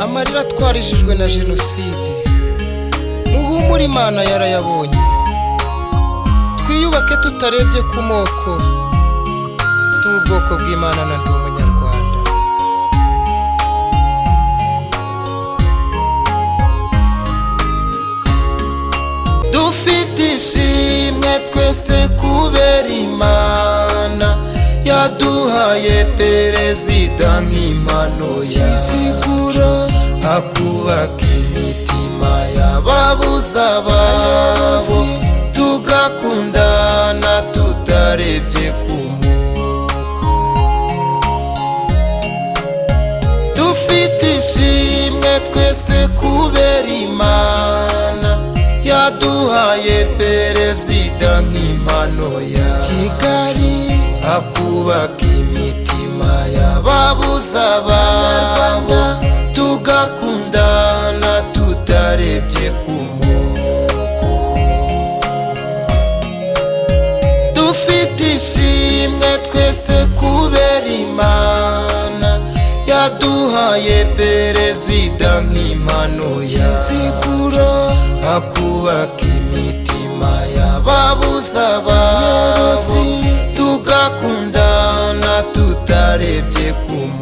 amarira twarijijwe na jenoside, muhumure Imana yarayabonye. Twiyubake tutarebye ku moko, tube ubwoko bw'Imana na ndi umunyarwanda. Dufite ishimwe twese kubera Imana yaduhaye perezida nk'impano y'iziguro, akubaka imitima y'ababuze ababo, tugakundana tutarebye ku moko. Dufite ishimwe twese kubera Imana yaduhaye perezida nk'impano ya Kigali, akubaka imitima y'ababuze ababo, tugakundana tutarebye ku moko. Dufite ishimwe twese kubera Imana yaduhaye perezida nk'impano y'iziguro, akubaka imitima y'ababuze ababo, tugakundana tutarebye ku moko.